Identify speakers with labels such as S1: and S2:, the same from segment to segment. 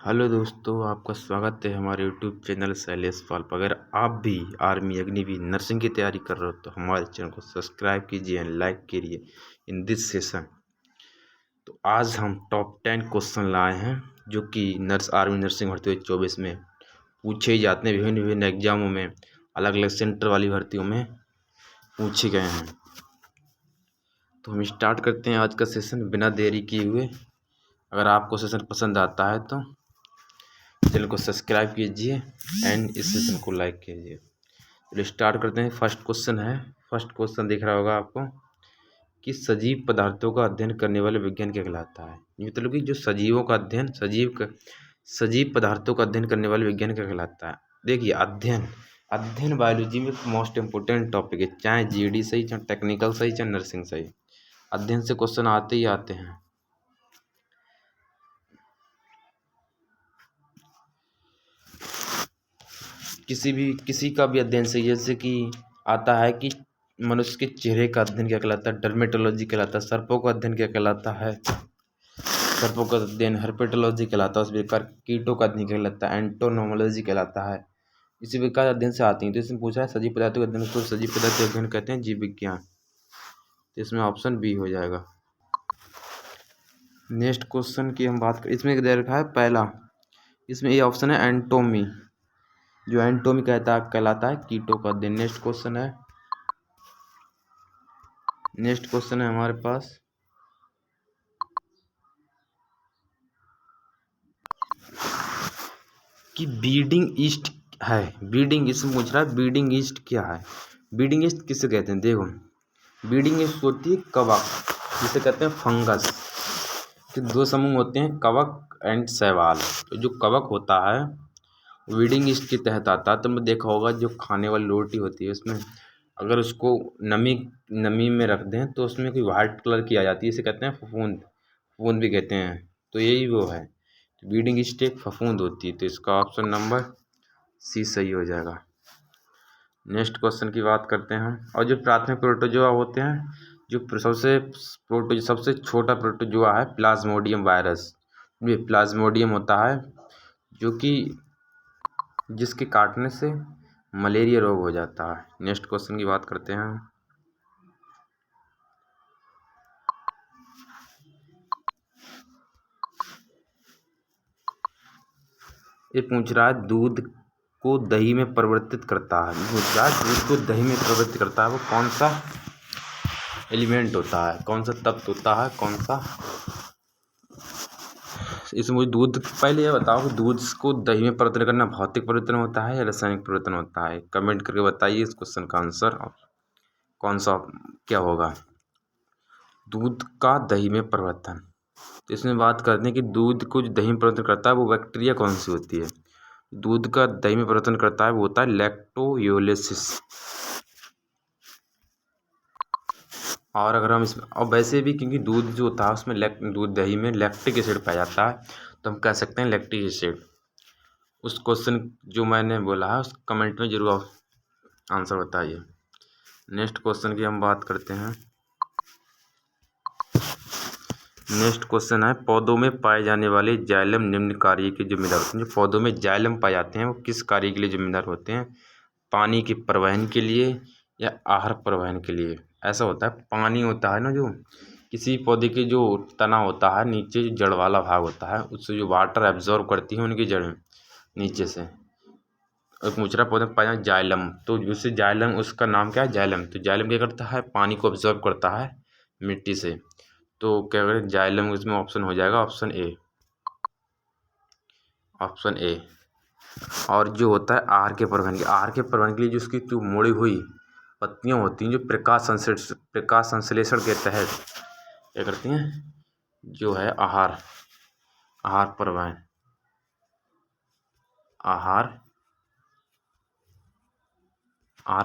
S1: Hello दोस्तों, आपका स्वागत है हमारे यूट्यूब चैनल शैलेश पाल पर। अगर आप भी आर्मी अग्निवीर नर्सिंग की तैयारी कर रहे हो तो हमारे चैनल को सब्सक्राइब कीजिए एंड लाइक करिए इन दिस सेशन। तो आज हम टॉप 10 क्वेश्चन लाए हैं जो कि आर्मी नर्सिंग भर्ती 2024 में पूछे जाते हैं। विभिन्न विभिन्न एग्जामों में, अलग अलग सेंटर वाली भर्तियों में पूछे गए हैं। तो हम स्टार्ट करते हैं आज का सेशन बिना देरी किए हुए। अगर आपको सेशन पसंद आता है तो चैनल को सब्सक्राइब कीजिए एंड इस सेशन को लाइक कीजिए। चलिए स्टार्ट करते हैं। फर्स्ट क्वेश्चन दिख रहा होगा आपको कि सजीव पदार्थों का अध्ययन करने वाले विज्ञान क्या कहलाता है। मतलब कि जो सजीवों का अध्ययन सजीव पदार्थों का अध्ययन करने वाले विज्ञान क्या कहलाता है। देखिए, अध्ययन बायोलॉजी में मोस्ट इम्पोर्टेंट टॉपिक है, चाहे जीडी सही, चाहे टेक्निकल सही, चाहे नर्सिंग सही। अध्ययन से क्वेश्चन आते ही आते हैं। किसी का भी अध्ययन सही, जैसे कि आता है कि मनुष्य के चेहरे का अध्ययन क्या कहलाता है, डर्मेटोलॉजी कहलाता है। सर्पों का अध्ययन क्या कहलाता है, सर्पों का अध्ययन हर्पेटोलॉजी कहलाता है। उस प्रकार कीटों का अध्ययन कहलाता है, एंटोनोमोलॉजी कहलाता है। इसी प्रकार अध्ययन से आती है। तो इसमें पूछा है सजीव पदार्थों का अध्ययन को सजीव पदार्थ का अध्ययन कहते हैं जीव विज्ञान। तो इसमें ऑप्शन बी हो जाएगा। नेक्स्ट क्वेश्चन की हम बात करें, इसमें दे रखा है पहला, इसमें ये ऑप्शन है एंटोमी। जो एंटोमी कहलाता है कीटों का अध्ययन। नेक्स्ट क्वेश्चन है हमारे पास कि बीडिंग ईस्ट है। बीडिंग ईस्ट पूछ रहा है, बीडिंग ईस्ट क्या है। बीडिंग ईस्ट किसे कहते हैं, देखो बीडिंग ईस्ट होती है कवक, जिसे कहते हैं फंगस। तो दो समूह होते हैं, कवक एंड शैवाल। तो जो कवक होता है बीडिंग ईस्ट के तहत आता है। तुमने देखा होगा जो खाने वाली रोटी होती है उसमें अगर उसको नमी में रख दें तो उसमें कोई वाइट कलर की आ जाती है, इसे कहते हैं फफूंद। फफूंद भी कहते हैं। तो यही वो है, बीडिंग ईस्ट एक फफूंद होती है। तो इसका ऑप्शन नंबर सी सही हो जाएगा। नेक्स्ट क्वेश्चन की बात करते हैं हम। और जो प्राथमिक प्रोटोजोआ होते हैं, जो सबसे छोटा प्रोटोजोआ है प्लाज्मोडियम वायरस। ये प्लाज्मोडियम होता है जो कि जिसके काटने से मलेरिया रोग हो जाता है। नेक्स्ट क्वेश्चन की बात करते हैं। ये पूछ रहा है दूध को दही में परिवर्तित करता है। दूध को दही में परिवर्तित करता है वो कौन सा एलिमेंट होता है, कौन सा तत्व होता है, कौन सा। इसमें मुझे दूध, पहले ये बताओ कि दूध को दही में परिवर्तन करना भौतिक परिवर्तन होता है या रासायनिक परिवर्तन होता है। कमेंट करके बताइए इस क्वेश्चन का आंसर कौन सा क्या होगा। दूध का दही में परिवर्तन। तो इसमें बात करते हैं कि दूध को जो दही में परिवर्तन करता है वो बैक्टीरिया कौन सी होती है। दूध का दही में परिवर्तन करता है वो होता है लैक्टोयोलिसिस। और अगर हम इसमें, और वैसे भी क्योंकि दूध जो होता है उसमें दूध दही में लैक्टिक एसिड पाया जाता है, तो हम कह सकते हैं लैक्टिक एसिड। उस क्वेश्चन जो मैंने बोला है उस कमेंट में जरूर आप आंसर बताइए। नेक्स्ट क्वेश्चन की हम बात करते हैं। नेक्स्ट क्वेश्चन है पौधों में पाए जाने वाले जाइलम निम्न कार्य के जिम्मेदार होते हैं। जो पौधों में जाइलम पाए जाते हैं वो किस कार्य के लिए जिम्मेदार होते हैं, पानी के परिवहन के लिए या आहार परिवहन के लिए। ऐसा होता है, पानी होता है ना, जो किसी पौधे के जो तना होता है नीचे जो जड़ वाला भाग होता है उससे जो वाटर एब्जॉर्ब करती है उनकी जड़ें नीचे से। और पूछ रहा पौधे में पाया जाइलम, तो जैसे जाइलम उसका नाम क्या है जाइलम। तो जाइलम क्या करता है, पानी को एब्जॉर्ब करता है मिट्टी से। तो क्या करें, जाइलम इसमें ऑप्शन हो जाएगा ऑप्शन ए। और जो होता है आहार के परिवहन के लिए जो उसकी जो मुड़ी हुई पत्तियां होती हैं जो प्रकाश संश्लेषण के तहत क्या करती हैं, जो है आहार परिवहन। आहार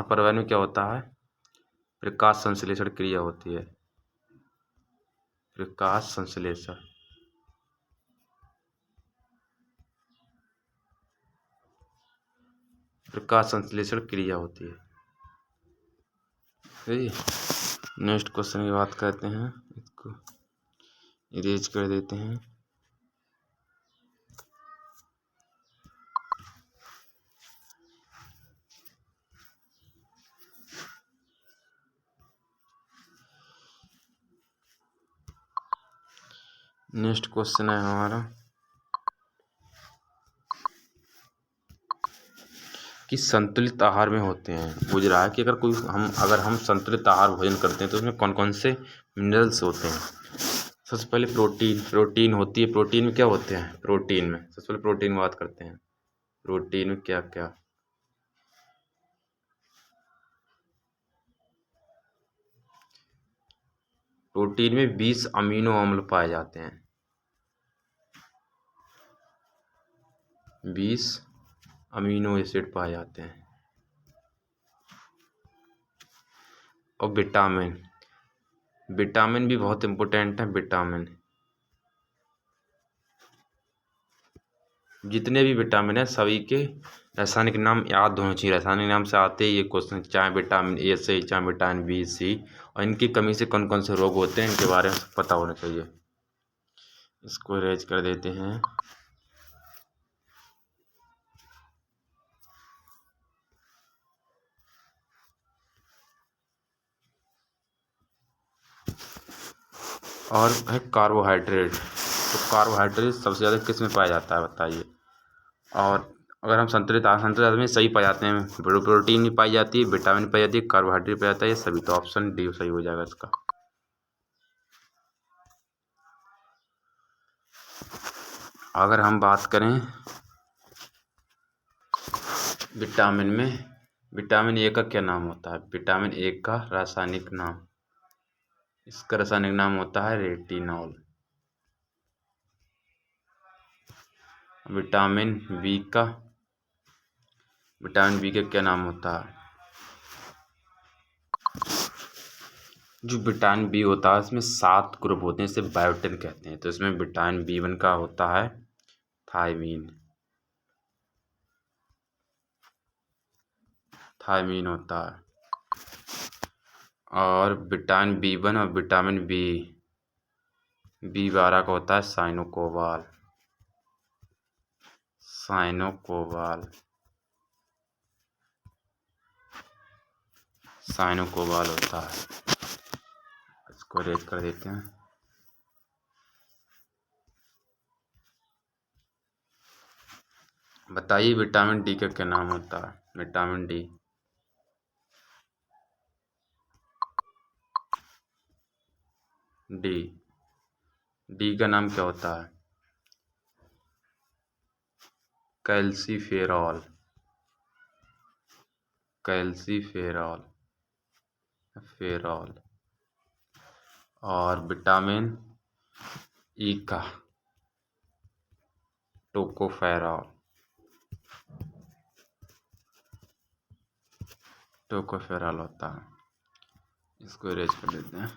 S1: परिवहन में क्या होता है, प्रकाश संश्लेषण क्रिया होती है। प्रकाश संश्लेषण क्रिया होती है। नेक्स्ट क्वेश्चन की बात करते हैं, इसको इरेज कर देते हैं। नेक्स्ट क्वेश्चन है हमारा कि संतुलित आहार में होते हैं। पूछ रहा है कि अगर हम संतुलित आहार भोजन करते हैं तो उसमें कौन कौन से मिनरल्स होते हैं। सबसे पहले प्रोटीन होती है। प्रोटीन में क्या होते हैं? प्रोटीन में सबसे पहले प्रोटीन की बात करते हैं। प्रोटीन में क्या क्या? प्रोटीन में 20 अमीनो अम्ल पाए जाते हैं। 20 अमीनो एसिड पाए जाते हैं। और विटामिन भी बहुत इम्पोर्टेंट है। विटामिन, जितने भी विटामिन है सभी के रासायनिक नाम याद होने चाहिए। रासायनिक नाम से आते ही ये क्वेश्चन, चाहे विटामिन ए से, चाहे विटामिन बी, सी, और इनकी कमी से कौन कौन से रोग होते हैं इनके बारे में पता होना चाहिए। इसको इरेज कर देते हैं। और है कार्बोहाइड्रेट। तो कार्बोहाइड्रेट सबसे ज़्यादा किस में पाया जाता है बताइए। और अगर हम संतुलित आहार में सही पाए जाते हैं, प्रोटीन भी पाई जाती है, विटामिन पाई जाती है, कार्बोहाइड्रेट पाया जाता है, ये सभी। तो ऑप्शन डी सही हो जाएगा इसका। अगर हम बात करें विटामिन में, विटामिन ए का क्या नाम होता है? विटामिन ए का रासायनिक नाम, इसका रासायनिक नाम होता है रेटिनॉल। विटामिन बी का क्या नाम होता है? जो विटामिन बी होता है इसमें 7 ग्रुप होते हैं, इसे बायोटिन कहते हैं। तो इसमें विटामिन B1 का होता है थायमीन होता है। और विटामिन B1 और विटामिन B12 का होता है साइनोकोबाल होता है। इसको रेट कर देते हैं। बताइए विटामिन डी का क्या नाम होता है? विटामिन डी का नाम क्या होता है? कैल्सीफेरॉल। और विटामिन ई का टोकोफेरॉल होता है। इसको इरेज कर देते हैं।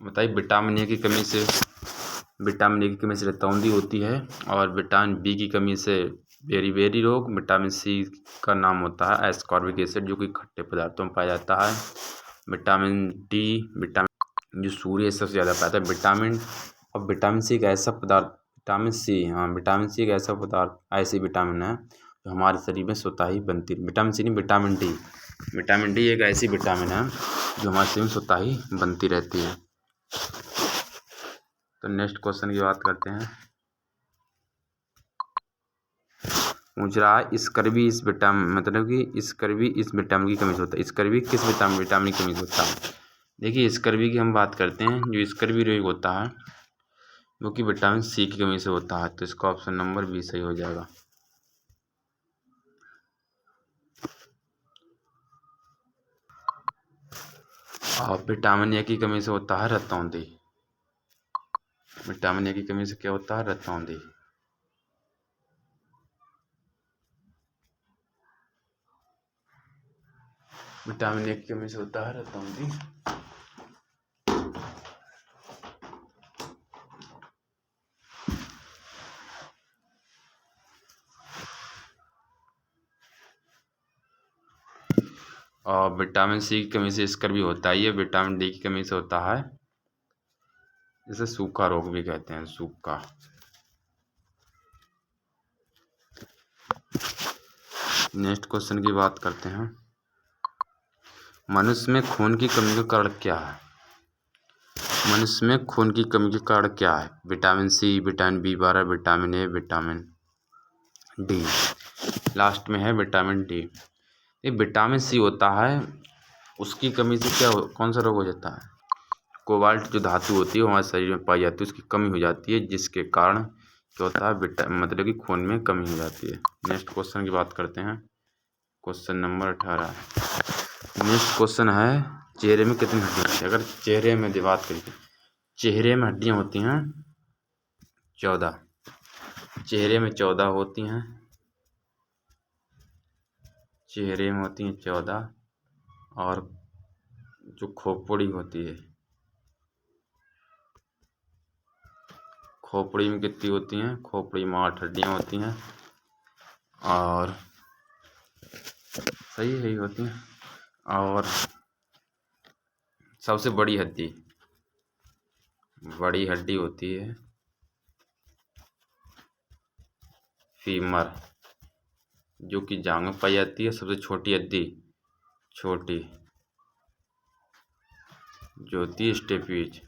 S1: बताइए विटामिन ए की कमी से रतौंधी होती है। और विटामिन बी की कमी से बेरी रोग। विटामिन सी का नाम होता है एस्कॉर्बिक एसिड, जो कि खट्टे पदार्थों में पाया जाता है। विटामिन जो सूर्य सबसे ज़्यादा पाता है। विटामिन सी एक ऐसा पदार्थ, विटामिन सी एक ऐसा पदार्थ, ऐसी विटामिन है जो हमारे शरीर में स्वतः ही बनती है। विटामिन सी नहीं, विटामिन डी एक ऐसी विटामिन है जो हमारे शरीर में स्वतः ही बनती रहती है। तो नेक्स्ट क्वेश्चन की बात करते हैं। पूछ रहा है स्कर्वी इस विटामिन की कमी से होता है। स्कर्वी किस विटामिन की कमी से होता है? देखिए स्कर्वी की हम बात करते हैं। जो स्कर्वी रोग होता है वो कि विटामिन सी की कमी से होता है। तो इसका ऑप्शन नंबर बी सही हो जाएगा। और विटामिन ए की कमी से होता है रतौंधी। विटामिन ए की कमी से क्या होता है? रतौंधी। विटामिन ए की कमी से होता है रतौंधी। और विटामिन सी की कमी से स्कर्वी होता है। ये विटामिन डी की कमी से होता है, इसे सूखा रोग भी कहते हैं, सूखा। नेक्स्ट क्वेश्चन की बात करते हैं। मनुष्य में खून की कमी का कारण क्या है? मनुष्य में खून की कमी के कारण क्या है? Vitamin C, vitamin B12, vitamin A, vitamin D. Last में है विटामिन डी। ये विटामिन सी होता है, उसकी कमी से कौन सा रोग हो जाता है? कोबाल्ट जो धातु होती है वो हमारे शरीर में पाई जाती है, उसकी कमी हो जाती है, जिसके कारण क्या होता है, मतलब कि खून में कमी हो जाती है। नेक्स्ट क्वेश्चन की बात करते हैं। Question number 18। नेक्स्ट क्वेश्चन है, चेहरे में कितनी हड्डियाँ होती हैं? अगर चेहरे में बात करें, चेहरे में हड्डियाँ होती हैं 14। चेहरे में 14 होती हैं। चेहरे में होती हैं 14। और जो खोपड़ी होती है, खोपड़ी में कितनी होती हैं? खोपड़ी में 8 हड्डियाँ होती हैं। और सही है, यही होती हैं। और सबसे बड़ी हड्डी होती है फीमर, जो कि जांघ में पाई जाती है। सबसे छोटी हड्डी जो होती है स्टेपीज,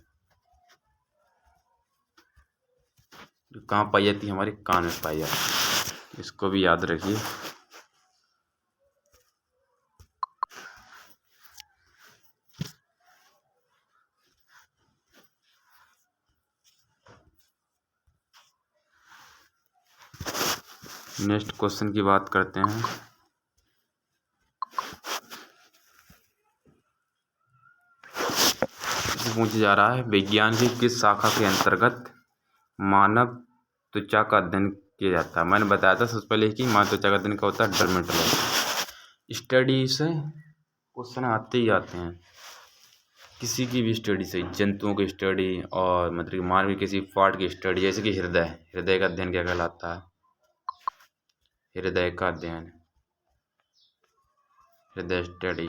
S1: जो कहाँ पाई जाती है? हमारे कान में पाई जाती है। इसको भी याद रखिए। नेक्स्ट क्वेश्चन की बात करते हैं। पूछा जा रहा है, विज्ञान की किस शाखा के अंतर्गत मानव त्वचा का अध्ययन किया जाता है? मैंने बताया था सबसे पहले कि मानव त्वचा का अध्ययन क्या होता है? डर्मेटोलॉजी। स्टडी से क्वेश्चन आते ही आते हैं, किसी की भी स्टडी से, जंतुओं की स्टडी और मतलब कि मानव के किसी पार्ट की स्टडी, जैसे कि हृदय का अध्ययन क्या कहलाता है? हृदय का अध्ययन, हृदय स्टडी।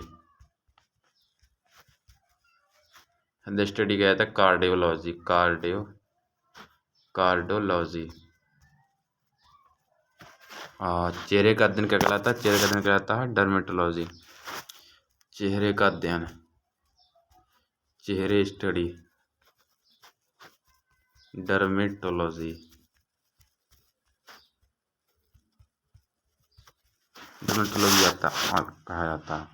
S1: हृदय स्टडी क्या कहता है? कार्डियोलॉजी। चेहरे का अध्ययन क्या कहलाता है? चेहरे का अध्ययन कहलाता है डर्मेटोलॉजी। चेहरे का अध्ययन, चेहरे स्टडी, डर्मेटोलॉजी। डर्मेटोलॉजी कहा जाता है।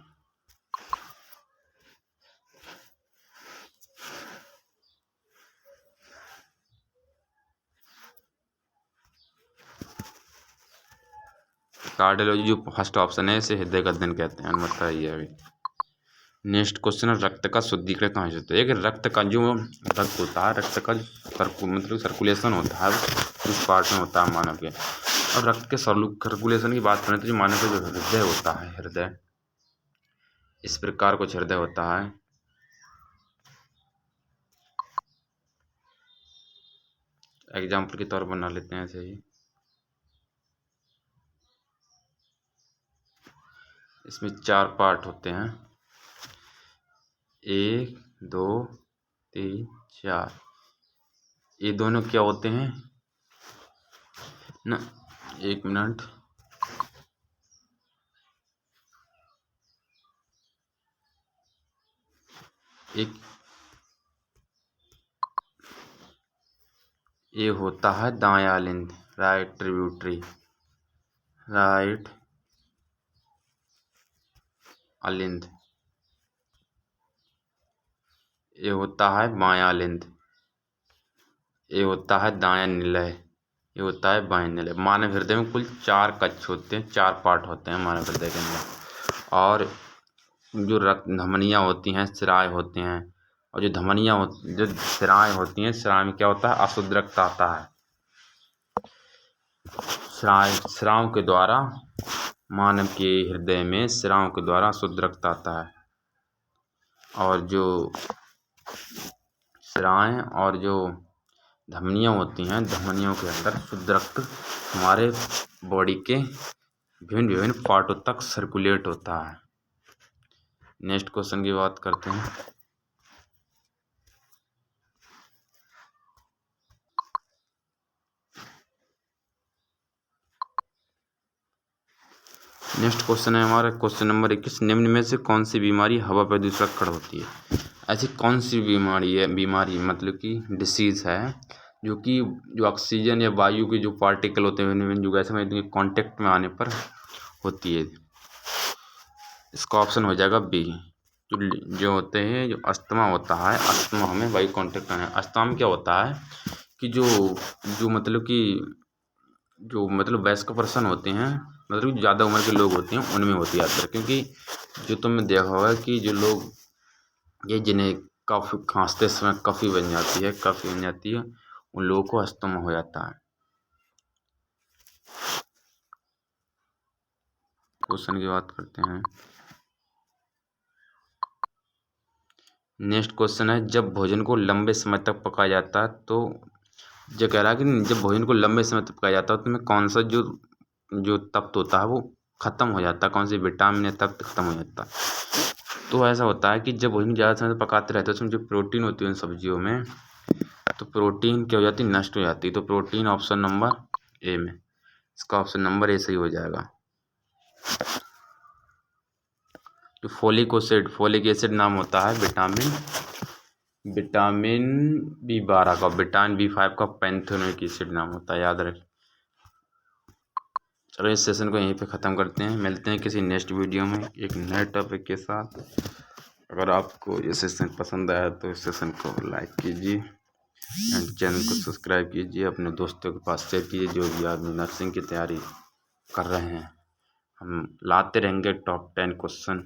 S1: कार्डियोलॉजी जो फर्स्ट ऑप्शन है, इसे हृदय का अध्ययन कहते हैं। बताइए अभी। नेक्स्ट क्वेश्चन है, रक्त का शुद्धिकरण कहाँ से होता है? एक रक्त का जो रक्त होता है, रक्त का मतलब सर्कुलेशन होता है, इस पार्ट में होता है मानव के। और रक्त के सर्कुलेशन की बात करें तो जो मानव का जो हृदय होता है, हृदय इस प्रकार कुछ हृदय होता है। एग्जाम्पल के तौर पर बना लेते हैं ऐसे ही। इसमें 4 पार्ट होते हैं, 1 2 3 4। ये दोनों क्या होते हैं ना? 1 मिनट। एक ये होता है दायां लिंद, राइट ट्रिब्यूटरी, राइट अलिंद। ये होता है बायां लिंद। ये होता है दायां निलय। ये होता है बायां निलय। मानव हृदय में कुल 4 कक्ष होते हैं, 4 पार्ट होते हैं मानव हृदय के अंदर। और जो रक्त धमनियाँ होती हैं, सिराएँ होते हैं। और जो सिराएँ होती हैं, सिराएँ में क्या होता है? अशुद्ध रक्त आता है। सिराओं के द्वारा मानव के हृदय में सिराओं के द्वारा शुद्ध रक्त आता है। और जो सिराएँ और जो धमनियाँ होती हैं, धमनियों के अंदर शुद्ध रक्त हमारे बॉडी के विभिन्न पार्टों तक सर्कुलेट होता है। नेक्स्ट क्वेश्चन की बात करते हैं। नेक्स्ट क्वेश्चन है हमारा क्वेश्चन नंबर 21। निम्न में से कौन सी बीमारी हवा प्रदूषक कारण होती है? ऐसी कौन सी बीमारी मतलब कि डिसीज़ है जो कि जो ऑक्सीजन या वायु के जो पार्टिकल होते हैं जो गैस में कांटेक्ट में आने पर होती है? इसका ऑप्शन हो जाएगा बी। जो होते हैं जो अस्थमा होता है, अस्थमा हमें वायु कांटेक्ट आना है। अस्थमा में क्या होता है कि जो जो मतलब कि जो मतलब वयस्क पर्सन होते हैं, मतलब ज़्यादा उम्र के लोग होते हैं, उनमें होती है ज़्यादातर। क्योंकि जो तुमने देखा होगा कि जो लोग ये जिन्हें कफ खांसते समय कफ़ी बन जाती है, उन लोगों को अस्थमा हो जाता है। क्वेश्चन की बात करते हैं। नेक्स्ट क्वेश्चन है, जब भोजन को लंबे समय तक पकाया जाता है तो जो कह रहा है कि जब भोजन को लंबे समय तक पकाया जाता है तो उसमें कौन सा जो जो तत्व होता है वो खत्म हो जाता है, कौन सी विटामिन या तत्व खत्म हो जाता है? तो ऐसा होता है कि जब भोजन ज़्यादा समय तक पकाते रहते हैं उसमें जो प्रोटीन होती है उन सब्जियों में, तो प्रोटीन क्या हो जाती है, नष्ट हो जाती है। तो प्रोटीन ऑप्शन नंबर ए में, इसका ऑप्शन नंबर ए सही हो जाएगा। जो फोलिक एसिड नाम होता है विटामिन B12 का, विटामिन B5 का पैंथेनोइक एसिड नाम होता है, याद रखें। चलो इस सेशन को यहीं पे ख़त्म करते हैं, मिलते हैं किसी नेक्स्ट वीडियो में एक नए टॉपिक के साथ। अगर आपको ये सेशन पसंद आया तो इस सेशन को लाइक कीजिए एंड चैनल को सब्सक्राइब कीजिए, अपने दोस्तों के पास शेयर कीजिए जो भी आदमी नर्सिंग की तैयारी कर रहे हैं। हम लाते रहेंगे टॉप 10 क्वेश्चन।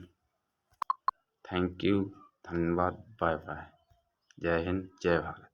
S1: थैंक यू, धन्यवाद, बाय बाय, जय हिंद, जय भारत।